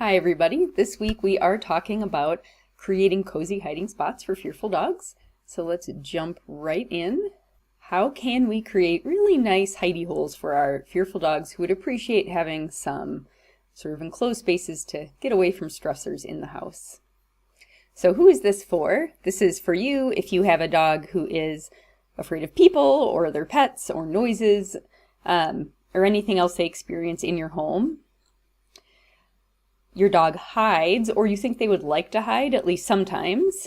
Hi everybody. This week we are talking about creating cozy hiding spots for fearful dogs. So let's jump right in. How can we create really nice hidey holes for our fearful dogs who would appreciate having some sort of enclosed spaces to get away from stressors in the house? So who is this for? This is for you if you have a dog who is afraid of people or their pets or noises or anything else they experience in your home. Your dog hides, or you think they would like to hide, at least sometimes,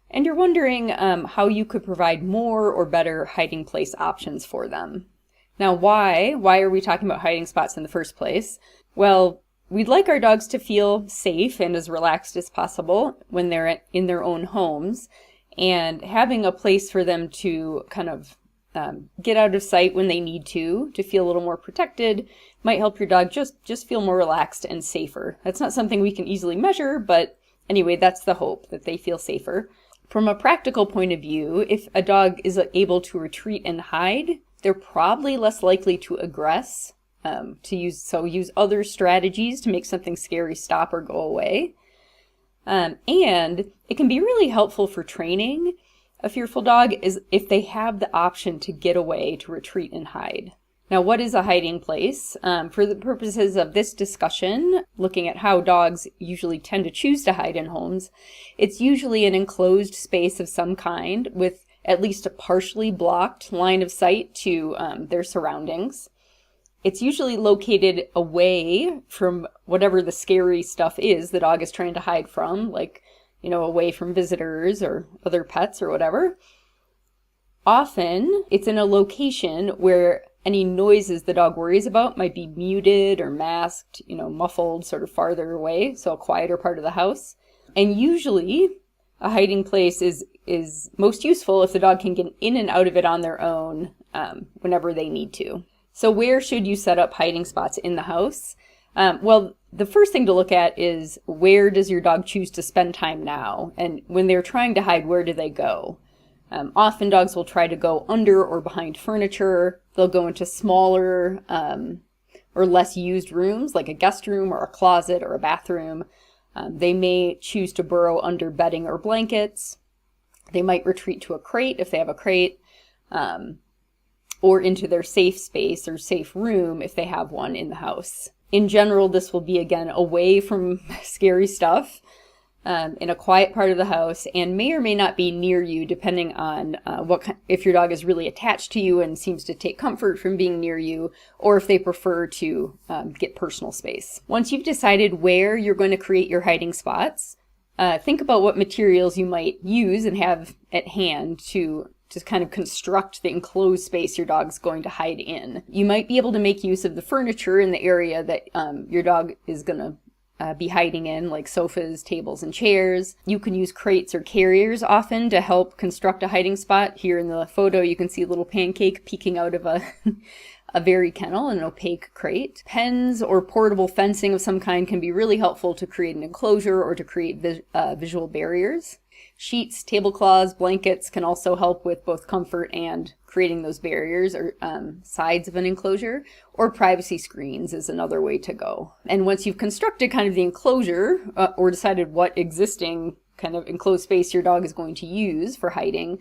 and you're wondering how you could provide more or better hiding place options for them. Now, why are we talking about hiding spots in the first place? Well, we'd like our dogs to feel safe and as relaxed as possible when they're in their own homes, and having a place for them to kind of get out of sight when they need to feel a little more protected might help your dog just feel more relaxed and safer. That's not something we can easily measure, but anyway, that's the hope, that they feel safer. From a practical point of view, if a dog is able to retreat and hide, they're probably less likely to aggress, use other strategies to make something scary stop or go away. And it can be really helpful for training a fearful dog is if they have the option to get away, to retreat and hide. Now, what is a hiding place? For the purposes of this discussion, looking at how dogs usually tend to choose to hide in homes, it's usually an enclosed space of some kind with at least a partially blocked line of sight to their surroundings. It's usually located away from whatever the scary stuff is the dog is trying to hide from, like away from visitors or other pets or whatever. Often, it's in a location where any noises the dog worries about might be muted or masked, muffled sort of farther away, so a quieter part of the house. And usually, a hiding place is most useful if the dog can get in and out of it on their own whenever they need to. So where should you set up hiding spots in the house? Well, the first thing to look at is, where does your dog choose to spend time now? And when they're trying to hide, where do they go? Often dogs will try to go under or behind furniture. They'll go into smaller or less used rooms, like a guest room or a closet or a bathroom. They may choose to burrow under bedding or blankets. They might retreat to a crate if they have a crate, or into their safe space or safe room if they have one in the house. In general, this will be, again, away from scary stuff, in a quiet part of the house, and may or may not be near you, depending on if your dog is really attached to you and seems to take comfort from being near you, or if they prefer to get personal space. Once you've decided where you're going to create your hiding spots, think about what materials you might use and have at hand to kind of construct the enclosed space your dog's going to hide in. You might be able to make use of the furniture in the area that your dog is going to be hiding in, like sofas, tables, and chairs. You can use crates or carriers often to help construct a hiding spot. Here in the photo, you can see a little pancake peeking out of a very kennel, an opaque crate. Pens or portable fencing of some kind can be really helpful to create an enclosure or to create visual barriers. Sheets, tablecloths, blankets can also help with both comfort and creating those barriers or sides of an enclosure, or privacy screens is another way to go. And once you've constructed kind of the enclosure or decided what existing kind of enclosed space your dog is going to use for hiding,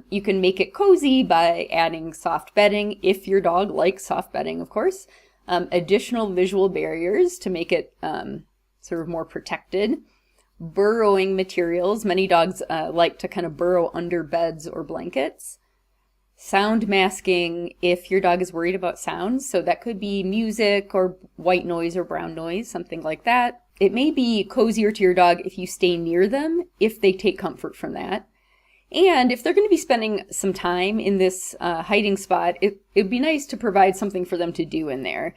you can make it cozy by adding soft bedding, if your dog likes soft bedding, of course, additional visual barriers to make it sort of more protected. Burrowing materials. Many dogs like to kind of burrow under beds or blankets. Sound masking if your dog is worried about sounds. So that could be music or white noise or brown noise, something like that. It may be cozier to your dog if you stay near them, if they take comfort from that. And if they're going to be spending some time in this hiding spot, it'd be nice to provide something for them to do in there.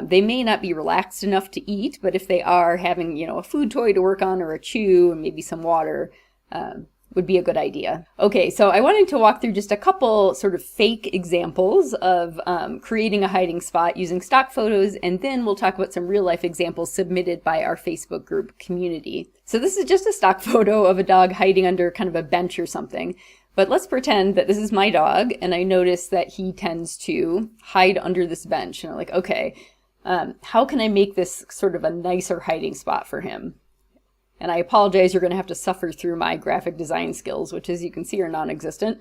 They may not be relaxed enough to eat, but if they are, having, a food toy to work on or a chew and maybe some water would be a good idea. Okay, so I wanted to walk through just a couple sort of fake examples of creating a hiding spot using stock photos, and then we'll talk about some real life examples submitted by our Facebook group community. So this is just a stock photo of a dog hiding under kind of a bench or something. But let's pretend that this is my dog, and I notice that he tends to hide under this bench. And I'm like, okay, How can I make this sort of a nicer hiding spot for him? And I apologize, you're going to have to suffer through my graphic design skills, which as you can see are non-existent.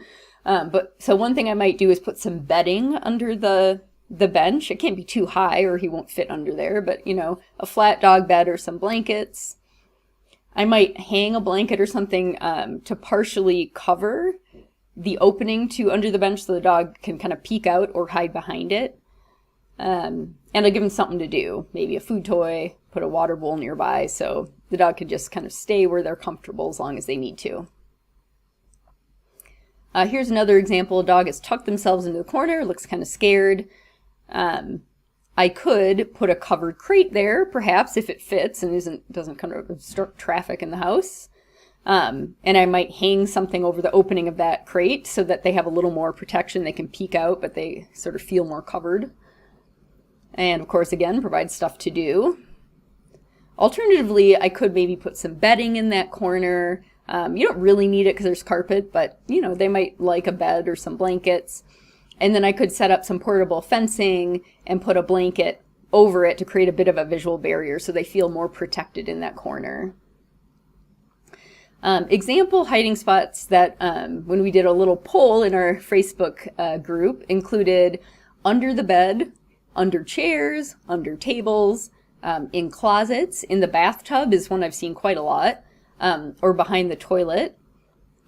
So one thing I might do is put some bedding under the bench. It can't be too high or he won't fit under there, but a flat dog bed or some blankets. I might hang a blanket or something to partially cover the opening to under the bench so the dog can kind of peek out or hide behind it. And I'll give him something to do, maybe a food toy, put a water bowl nearby so the dog can just kind of stay where they're comfortable as long as they need to. Here's another example. A dog has tucked themselves into the corner, looks kind of scared. I could put a covered crate there, perhaps, if it fits and doesn't kind of obstruct traffic in the house. And I might hang something over the opening of that crate so that they have a little more protection. They can peek out, but they sort of feel more covered. And of course, again, provide stuff to do. Alternatively, I could maybe put some bedding in that corner. You don't really need it because there's carpet, but they might like a bed or some blankets. And then I could set up some portable fencing and put a blanket over it to create a bit of a visual barrier so they feel more protected in that corner. Example hiding spots that when we did a little poll in our Facebook group included under the bed, under chairs, under tables, in closets, in the bathtub is one I've seen quite a lot, or behind the toilet,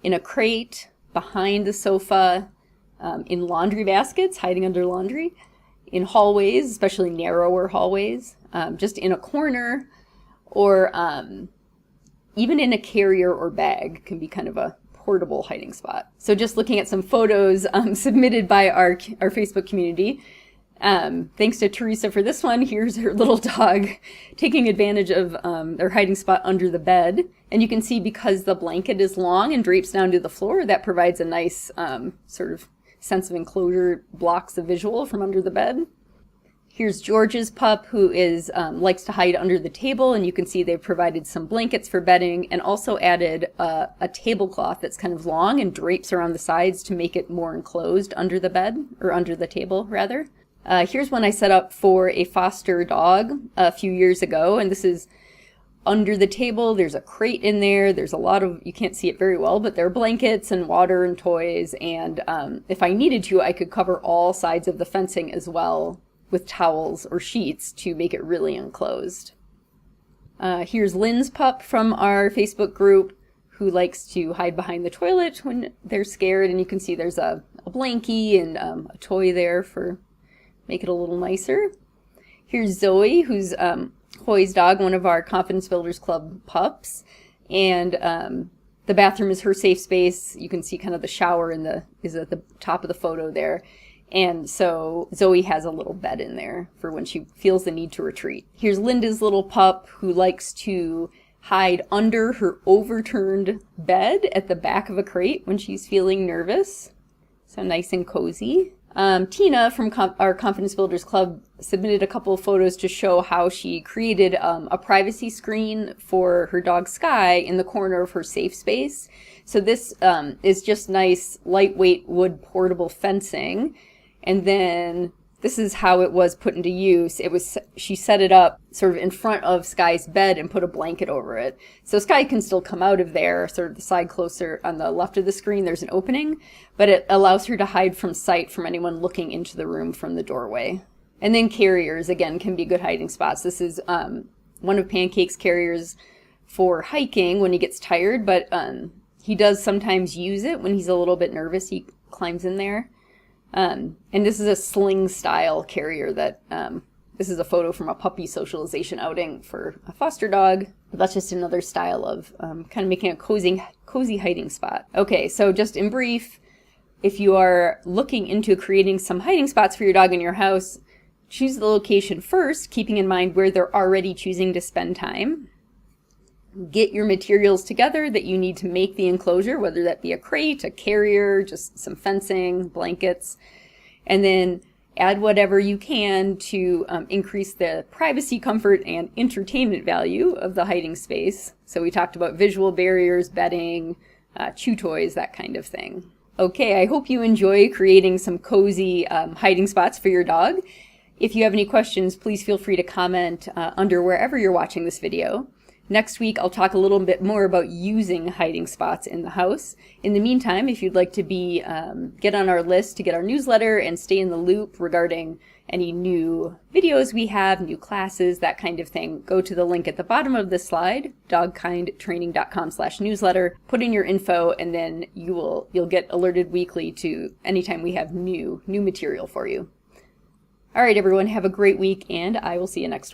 in a crate, behind the sofa, in laundry baskets, hiding under laundry, in hallways, especially narrower hallways, just in a corner, or even in a carrier or bag can be kind of a portable hiding spot. So just looking at some photos submitted by our Facebook community, thanks to Teresa for this one. Here's her little dog taking advantage of their hiding spot under the bed. And you can see because the blanket is long and drapes down to the floor, that provides a nice sort of sense of enclosure, blocks the visual from under the bed. Here's George's pup who likes to hide under the table, and you can see they've provided some blankets for bedding and also added a tablecloth that's kind of long and drapes around the sides to make it more enclosed under the bed, or under the table rather. Here's one I set up for a foster dog a few years ago, and this is under the table. There's a crate in there. There's a lot of, you can't see it very well, but there are blankets and water and toys, and if I needed to, I could cover all sides of the fencing as well with towels or sheets to make it really enclosed. Here's Lynn's pup from our Facebook group who likes to hide behind the toilet when they're scared, and you can see there's a blankie and a toy there for make it a little nicer. Here's Zoe, who's Hoy's dog, one of our Confidence Builders Club pups, and the bathroom is her safe space. You can see kind of the shower is at the top of the photo there. And so Zoe has a little bed in there for when she feels the need to retreat. Here's Linda's little pup who likes to hide under her overturned bed at the back of a crate when she's feeling nervous. So nice and cozy. Tina from our Confidence Builders Club submitted a couple of photos to show how she created a privacy screen for her dog Sky in the corner of her safe space. So this is just nice, lightweight wood portable fencing. And then this is how it was put into use. She set it up sort of in front of Sky's bed and put a blanket over it. So Sky can still come out of there, sort of the side closer on the left of the screen, there's an opening, but it allows her to hide from sight from anyone looking into the room from the doorway. And then carriers, again, can be good hiding spots. This is one of Pancake's carriers for hiking when he gets tired, but he does sometimes use it when he's a little bit nervous. He climbs in there. And this is a sling style carrier that, this is a photo from a puppy socialization outing for a foster dog. That's just another style of kind of making a cozy hiding spot. Okay, so just in brief, if you are looking into creating some hiding spots for your dog in your house, choose the location first, keeping in mind where they're already choosing to spend time. Get your materials together that you need to make the enclosure, whether that be a crate, a carrier, just some fencing, blankets, and then add whatever you can to increase the privacy, comfort, and entertainment value of the hiding space. So we talked about visual barriers, bedding, chew toys, that kind of thing. Okay, I hope you enjoy creating some cozy hiding spots for your dog. If you have any questions, please feel free to comment under wherever you're watching this video. Next week, I'll talk a little bit more about using hiding spots in the house. In the meantime, if you'd like to get on our list to get our newsletter and stay in the loop regarding any new videos we have, new classes, that kind of thing, go to the link at the bottom of this slide, dogkindtraining.com/newsletter, put in your info, and then you'll get alerted weekly to anytime we have new material for you. All right, everyone, have a great week, and I will see you next week.